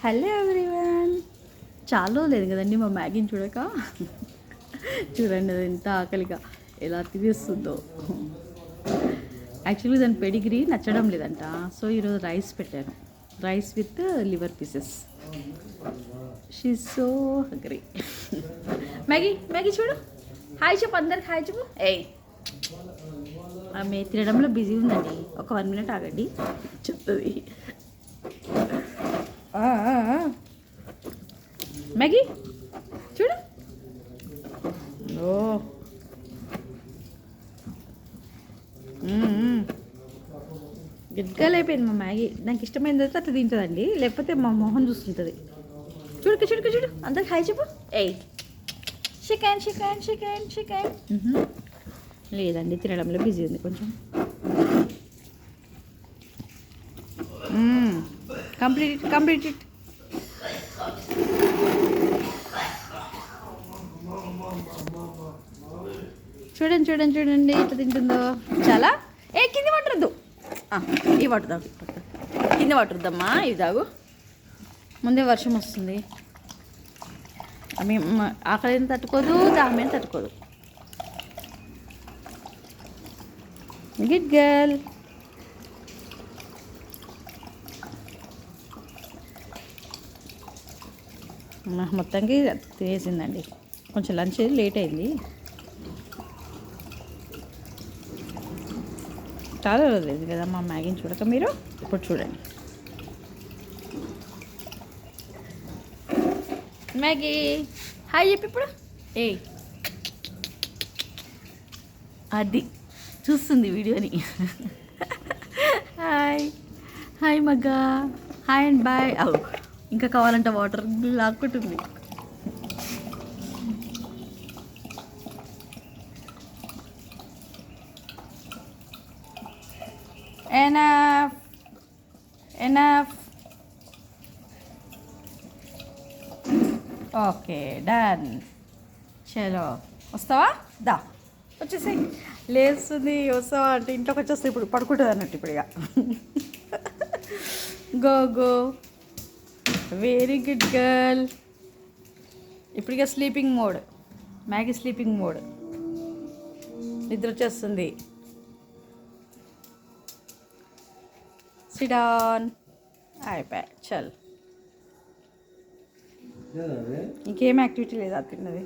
Hello everyone, చాలా లేదు కదండి మా మ్యాగీని చూడక. చూడండి అది ఎంత ఆకలిగా ఎలా తినేస్తుందో. యాక్చువల్లీ దాని పెడిగ్రీ నచ్చడం లేదంట, సో ఈరోజు రైస్ పెట్టాను, rice with liver pieces. She so hungry. Maggi Maggi చూడు, హాయ్ చెప్పు, అందరికి హాయ్ చెప్పు. ఏయ్, ఆమె తినడంలో బిజీ ఉందండి, ఒక 1 minute ఆగండి చెప్తుంది. మ్యాగీ చూడు, ఓ గట్టిగా అయిపోయింది మా మ్యాగీ. నాకు ఇష్టమైన తర్వాత అట్లా తింటుందండి, లేకపోతే మా మొహం చూస్తుంటుంది. చూడుక చూడుక చూడు, అందరికి హాయ్ చెప్పు. ఏయ్, చికెన్ చికెన్ చికెన్ చికెన్. లేదండి, తినడంలో బిజీ ఉంది కొంచెం. Complete complete it. చూడండి చూడండి చూడండి ఎట్లా తింటుందో. చాలా. కింది పట్టరద్దు, ఈ వాటర్ తాగు, కింద పట్టరుద్దమ్మా, ఇవి తాగు. ముందే వర్షం వస్తుంది, ఆమె ఆకలిని తట్టుకోదు, దాహమేం తట్టుకోదు. Good girl. మొత్తానికి తినేసిందండి. కొంచెం లంచ్ లేట్ అయింది. చాలా రోజులేదు కదా మా మ్యాగీని చూడక మీరు. ఇప్పుడు చూడండి మ్యాగీ, హాయ్ చెప్పి ఇప్పుడు. ఏయ్, అది చూస్తుంది వీడియోని. హాయ్ హాయ్ మగ్గా, హాయ్ అండ్ బాయ్. అవు ఇంకా కావాలంటే వాటర్ లాక్కుంటుంది. Enough enough. Okay done. చలో వస్తావా, దా వచ్చేసి. లేస్తుంది, వస్తావా అంటే ఇంట్లోకి వచ్చేస్తే ఇప్పుడు పడుకుంటుంది అన్నట్టు. ఇప్పుడు ఇక go go, very good girl. ఇప్పుడు ఇక sleeping mode, Maggi sleeping mode. నిద్ర వచ్చేస్తుంది. SIT down. అయిపోయా, చల్. ఇంకేం యాక్టివిటీ లేదా తిన్నది.